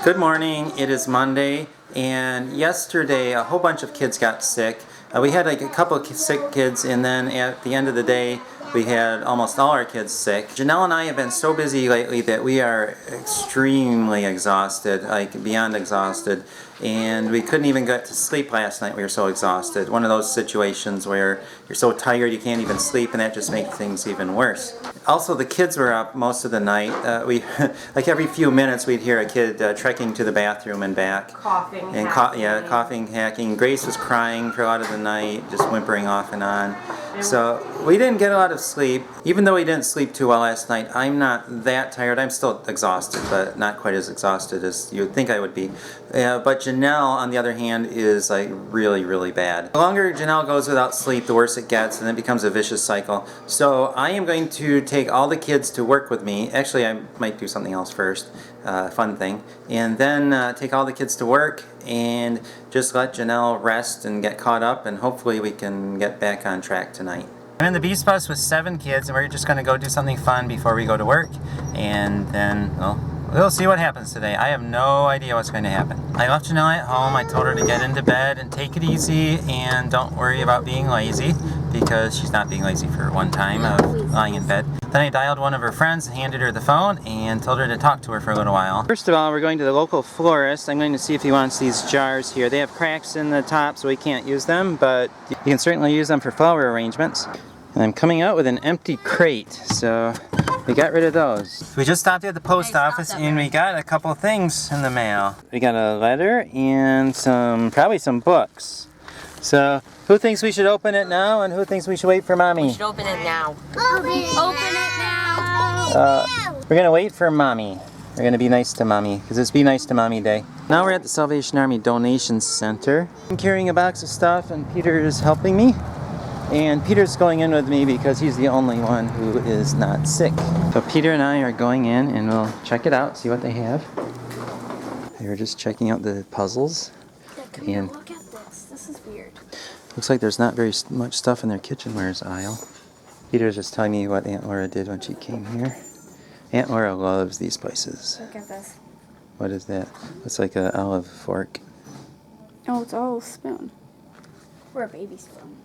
Good morning. It is Monday, and yesterday a whole bunch of kids got sick. We had like a couple of sick kids, and then at the end of the day we had almost all our kids sick. Janelle and I have been so busy lately that we are extremely exhausted, like beyond exhausted, and we couldn't even get to sleep last night. We were so exhausted. One of those situations where you're so tired you can't even sleep, and that just makes things even worse. Also, the kids were up most of the night. We like every few minutes we'd hear a kid trekking to the bathroom and back. Coughing, and coughing, hacking. Grace was crying for a lot of the night, just whimpering off and on. So we didn't get a lot of sleep. Even though we didn't sleep too well last night, I'm not that tired. I'm still exhausted, but not quite as exhausted as you would think I would be. But Janelle, on the other hand, is like really, really bad. The longer Janelle goes without sleep, the worse it gets, and it becomes a vicious cycle. So I am going to take all the kids to work with me. Actually, I might do something else first, fun thing, and then take all the kids to work and just let Janelle rest and get caught up, and hopefully we can get back on track tonight. I'm in the Beast Bus with 7 kids, and we're just going to go do something fun before we go to work, and then, well, we'll see what happens today. I have no idea what's going to happen. I left Janelle at home. I told her to get into bed and take it easy and don't worry about being lazy, because she's not being lazy for one time of lying in bed. Then I dialed one of her friends and handed her the phone and told her to talk to her for a little while. First of all, we're going to the local florist. I'm going to see if he wants these jars here. They have cracks in the top, so we can't use them, but you can certainly use them for flower arrangements. And I'm coming out with an empty crate, so we got rid of those. We just stopped at the post office and we got a couple things in the mail. We got a letter and probably some books. So, who thinks we should open it now and who thinks we should wait for Mommy? We should open it now. Open it now! We're gonna wait for Mommy. We're gonna be nice to Mommy, because it's Be Nice to Mommy Day. Now we're at the Salvation Army Donation Center. I'm carrying a box of stuff and Peter is helping me. And Peter's going in with me because he's the only one who is not sick. So Peter and I are going in and we'll check it out, see what they have. They were just checking out the puzzles. Yeah, come here, look at this. This is weird. Looks like there's not very much stuff in their kitchenwares aisle. Peter's just telling me what Aunt Laura did when she came here. Aunt Laura loves these places. Look at this. What is that? It's like an olive fork. Oh, it's all a spoon. Or a baby spoon.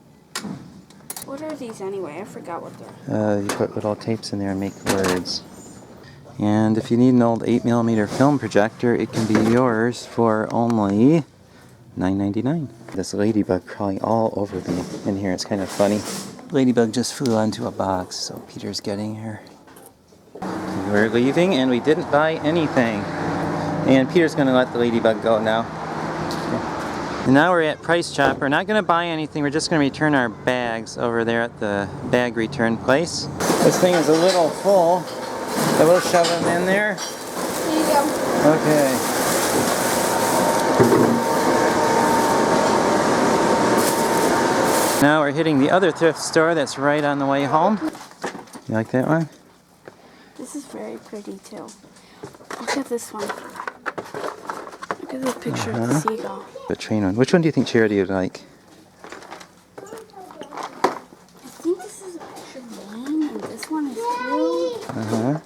What are these anyway? I forgot what they're. You put little tapes in there and make words. And if you need an old 8mm film projector, it can be yours for only $9.99. This ladybug crawling all over me in here. It's kind of funny. Ladybug just flew onto a box, so Peter's getting her. We're leaving and we didn't buy anything. And Peter's going to let the ladybug go now. And now we're at Price Chopper. We're not going to buy anything. We're just going to return our bags over there at the bag return place. This thing is a little full, so we'll shove them in there. Here you go. Okay. Now we're hitting the other thrift store that's right on the way home. You like that one? This is very pretty too. Look at this one. Look at the picture of the seagull. The train one. Which one do you think Charity would like? I think this is a picture of mine, and this one is too. I think.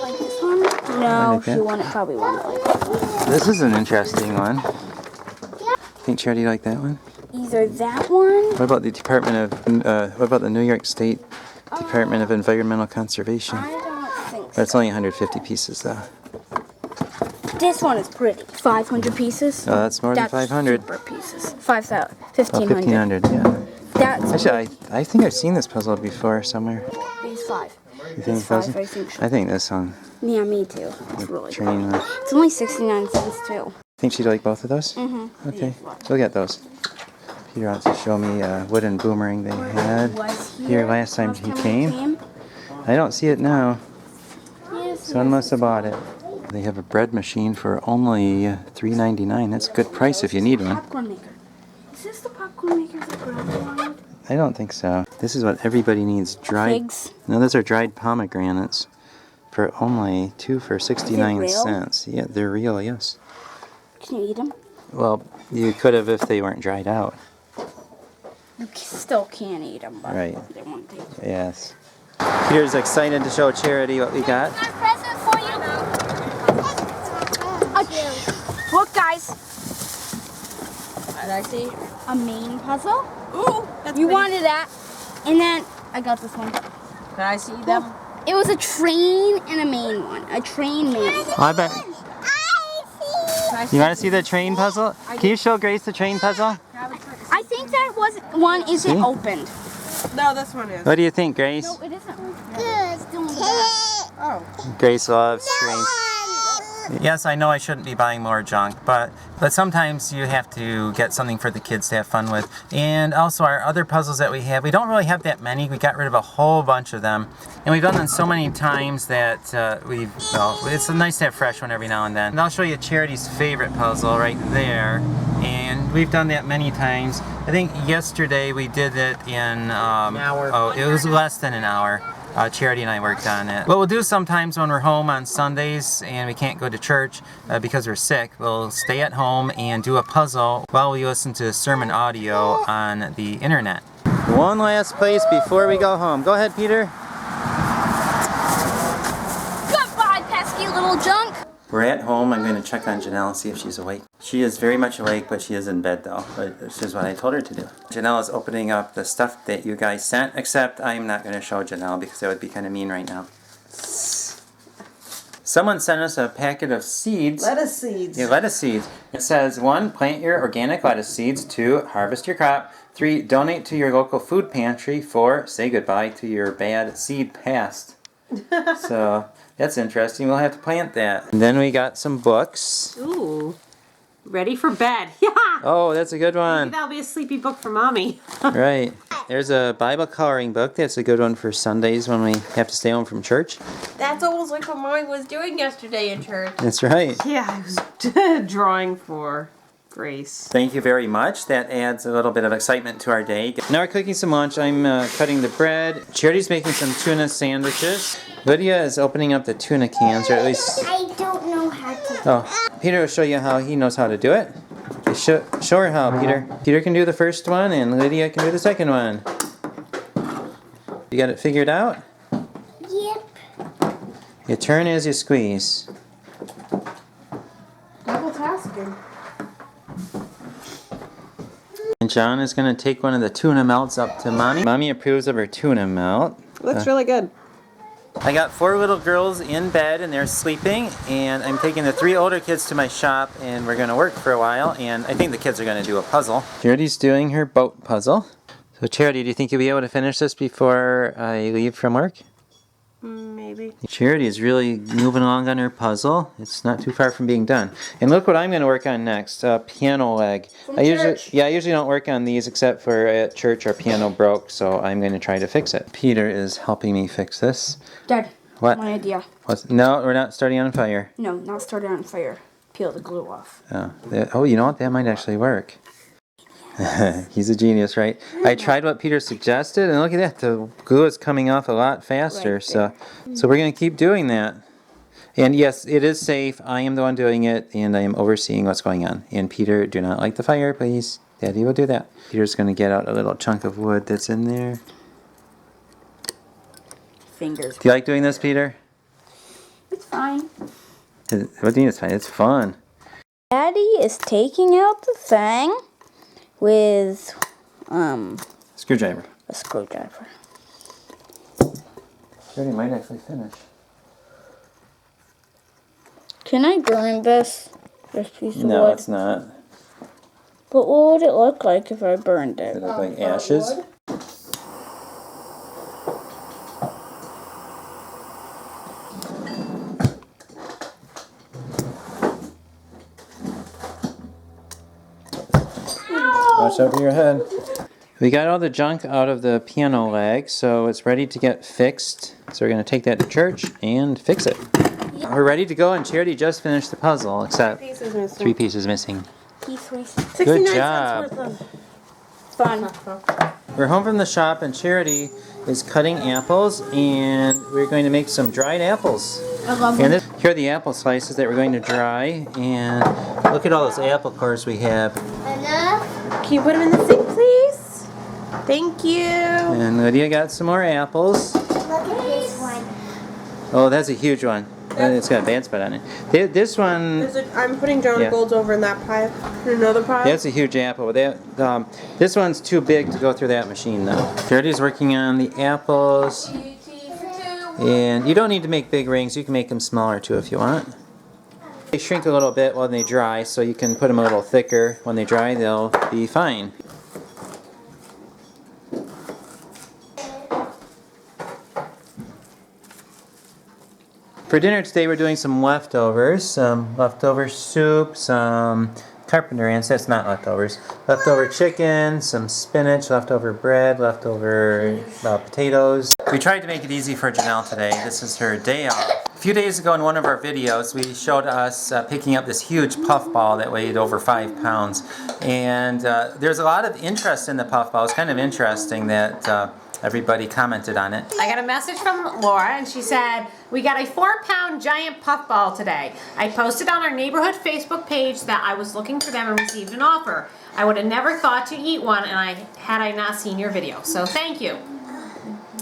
Like this one? No, like that. Probably won't like this one. This is an interesting one. Think Charity would like that one? Either that one. What about the what about the New York State Department of Environmental Conservation? I don't think so. That's only 150 pieces though. This one is pretty. 500 pieces. Oh, that's more than 500. Super pieces. 5,000. 1,500, yeah. That's Actually, I think I've seen this puzzle before somewhere. these 5. You think These 5, I think. I think this one. Yeah, me too. It's really Train cool. one. It's only 69 cents too. Think she'd like both of those? Mm-hmm. Okay, we'll get those. Peter wants to show me a wooden boomerang they had here last time he came. I don't see it now. Someone must have bought it. They have a bread machine for only $3.99. That's a good price if you need one. Popcorn maker. Is this the popcorn maker that Grandma wanted? I don't think so. This is what everybody needs. Dried. Figs? No, those are dried pomegranates for only 2 for 69 cents. Yeah, they're real, yes. Can you eat them? Well, you could have if they weren't dried out. You still can't eat them, but Right. they won't taste. Yes. Peter's excited to show Charity what we got. My present for you. puzzles. What did I see? A main puzzle. Ooh, that's You pretty. wanted that. And then I got this one. Did I see them? It was a train and a main one. A train main. Oh, I bet. You want to see the train puzzle? Can you show Grace the train puzzle? I think that one isn't See? opened. No, this one is. What do you think, Grace? No, it isn't. It's still in the back. Oh. Grace loves trains. Yes, I know I shouldn't be buying more junk, but sometimes you have to get something for the kids to have fun with. And also our other puzzles that we don't really have that many. We got rid of a whole bunch of them. And we've done them so many times that it's nice to have fresh one every now and then. And I'll show you Charity's favorite puzzle right there. And we've done that many times. I think yesterday we did it in an hour. Oh, it was less than an hour. Charity and I worked on it. What we'll do sometimes when we're home on Sundays and we can't go to church because we're sick, we'll stay at home and do a puzzle while we listen to sermon audio on the internet. One last place before we go home. Go ahead, Peter. Goodbye, pesky little junk. We're at home. I'm going to check on Janelle and see if she's awake. She is very much awake, but she is in bed though. But this is what I told her to do. Janelle is opening up the stuff that you guys sent, except I'm not going to show Janelle because that would be kind of mean right now. Someone sent us a packet of seeds. Lettuce seeds. Yeah, lettuce seeds. It says 1, plant your organic lettuce seeds. 2, harvest your crop. 3, donate to your local food pantry. 4, say goodbye to your bad seed past. So that's interesting. We'll have to plant that. And then we got some books. Ooh. Ready for bed. Yeah. Oh, that's a good one. That'll be a sleepy book for mommy. Right. There's a Bible coloring book. That's a good one for Sundays when we have to stay home from church. That's almost like what mommy was doing yesterday in church. That's right. Yeah, I was drawing for Grace. Thank you very much. That adds a little bit of excitement to our day. Now we're cooking some lunch. I'm cutting the bread. Charity's making some tuna sandwiches. Lydia is opening up the tuna cans, or at least... I don't know how to. Oh, Peter will show you how he knows how to do it. Show her how, Peter. Peter can do the first one, and Lydia can do the second one. You got it figured out? Yep. You turn as you squeeze. Double tasking. And John is going to take one of the tuna melts up to Mommy. Mommy approves of her tuna melt. Looks really good. I got 4 little girls in bed and they're sleeping, and I'm taking the 3 older kids to my shop and we're going to work for a while, and I think the kids are going to do a puzzle. Charity's doing her boat puzzle. So Charity, do you think you'll be able to finish this before I leave from work? Maybe. Charity is really moving along on her puzzle. It's not too far from being done. And look what I'm going to work on next, piano leg. I usually don't work on these except for at church our piano broke, so I'm going to try to fix it. Peter is helping me fix this. Dad. What? My idea. No, we're not starting on fire. No, not start it on fire. Peel the glue off. Oh, you know what? That might actually work. He's a genius, right? I tried what Peter suggested, and look at that. The glue is coming off a lot faster. Right So we're going to keep doing that. And yes, it is safe. I am the one doing it, and I am overseeing what's going on. And Peter, do not light the fire, please. Daddy will do that. Peter's going to get out a little chunk of wood that's in there. Fingers. Do you like doing this, Peter? It's fine. What do you mean it's fine? It's fun. Daddy is taking out the thing with Screwdriver. a screwdriver. Daddy might actually finish. Can I burn this piece of No, wood? it's not. But what would it look like if I burned Does it? it look like ashes? Watch over your head. We got all the junk out of the piano leg, so it's ready to get fixed. So we're going to take that to church and fix it. We're ready to go, and Charity just finished the puzzle, except 3 pieces missing. Good job. Fun. We're home from the shop, and Charity is cutting apples, and we're going to make some dried apples. I love And them. here are the apple slices that we're going to dry, and look at all those apple cores we have. Can you put them in the sink, please? Thank you. And Lydia got some more apples. Look at this one. Oh, that's a huge one. It's got a bad spot on it. This one, I'm putting John Yeah. Gold's over in that pile. In another pile. that's a huge apple. This one's too big to go through that machine though. Jaredy's working on the apples. And you don't need to make big rings. You can make them smaller too if you want. They shrink a little bit when they dry, so you can put them a little thicker. When they dry, they'll be fine. For dinner today, we're doing some leftovers. Some leftover soup, some carpenter ants, that's not leftovers. Leftover chicken, some spinach, leftover bread, leftover potatoes. We tried to make it easy for Janelle today. This is her day off. A few days ago in one of our videos, we showed us picking up this huge puffball that weighed over 5 pounds. And there's a lot of interest in the puffball. It's kind of interesting that everybody commented on it. I got a message from Laura and she said, we got a 4-pound giant puffball today. I posted on our neighborhood Facebook page that I was looking for them and received an offer. I would have never thought to eat one had I not seen your video, so thank you.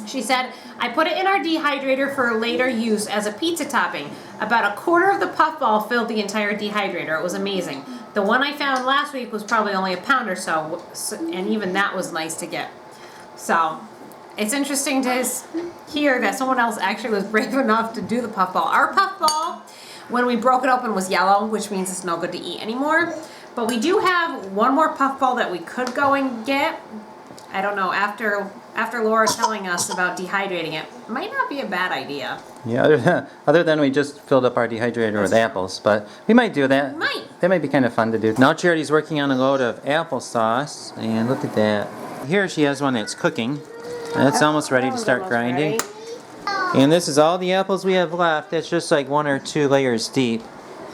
She said, I put it in our dehydrator for later use as a pizza topping. About a quarter of the puffball filled the entire dehydrator. It was amazing. The one I found last week was probably only a pound or so, and even that was nice to get. So, it's interesting to hear that someone else actually was brave enough to do the puffball. Our puffball, when we broke it open, was yellow, which means it's no good to eat anymore. But we do have one more puffball that we could go and get. I don't know, after Laura telling us about dehydrating it, might not be a bad idea. Yeah, other than we just filled up our dehydrator with apples, but we might do that. Might. That might be kind of fun to do. Now Charity's working on a load of applesauce, and look at that. Here she has one that's cooking. That's almost ready to start grinding. And this is all the apples we have left. It's just like 1 or 2 layers deep.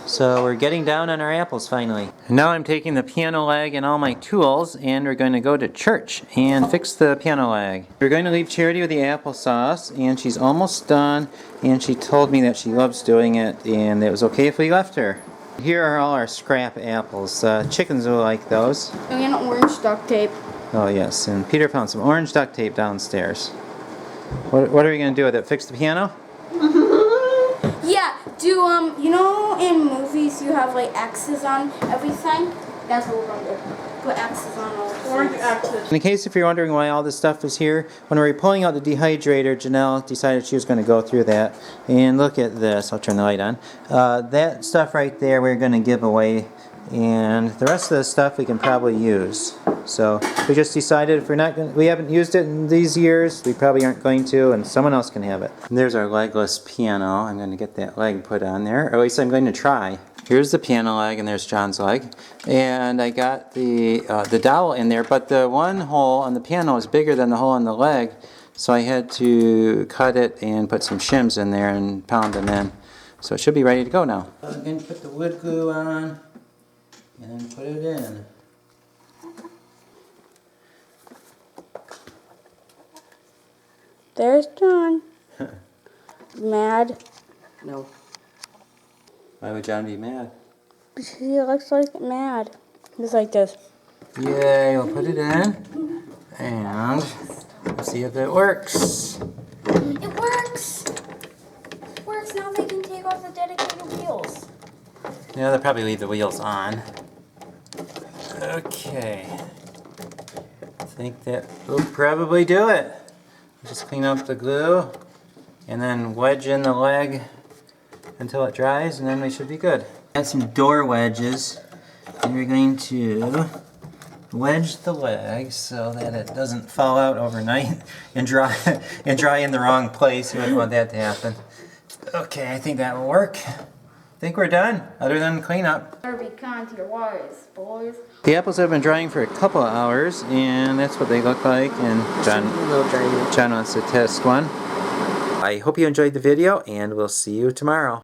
So we're getting down on our apples finally. And now I'm taking the piano leg and all my tools and we're going to go to church and fix the piano leg. We're going to leave Charity with the applesauce and she's almost done, and she told me that she loves doing it and it was okay if we left her. Here are all our scrap apples. Chickens will like those. And orange duct tape. Oh yes, and Peter found some orange duct tape downstairs. What are we going to do with it? Fix the piano? Yeah, you know in movies you have like X's on everything? That's what we're going to do. Put X's on all the Orange things. X's. In case if you're wondering why all this stuff is here, when we were pulling out the dehydrator, Janelle decided she was going to go through that. And look at this. I'll turn the light on. That stuff right there we're going to give away. And the rest of the stuff we can probably use. So we just decided if we haven't used it in these years, we probably aren't going to, and someone else can have it. And there's our legless piano. I'm going to get that leg put on there, or at least I'm going to try. Here's the piano leg, and there's John's leg. And I got the dowel in there, but the one hole on the piano is bigger than the hole on the leg, so I had to cut it and put some shims in there and pound them in. So it should be ready to go now. I'm going to put the wood glue on. And then put it in. There's John. Mad. No. Why would John be mad? He looks like mad. He's like this. Yay, we'll put it in. And let's see if it works. It works! It works. Now they can take off the dedicated wheels. Yeah, they'll probably leave the wheels on. Okay. I think that will probably do it. Just clean up the glue and then wedge in the leg until it dries, and then we should be good. Add some door wedges, and we're going to wedge the leg so that it doesn't fall out overnight and dry in the wrong place. You wouldn't want that to happen. Okay, I think that will work. I think we're done, other than cleanup. Better be kind to your wives, boys. The apples have been drying for a couple of hours, and that's what they look like. And John wants to test one. I hope you enjoyed the video, and we'll see you tomorrow.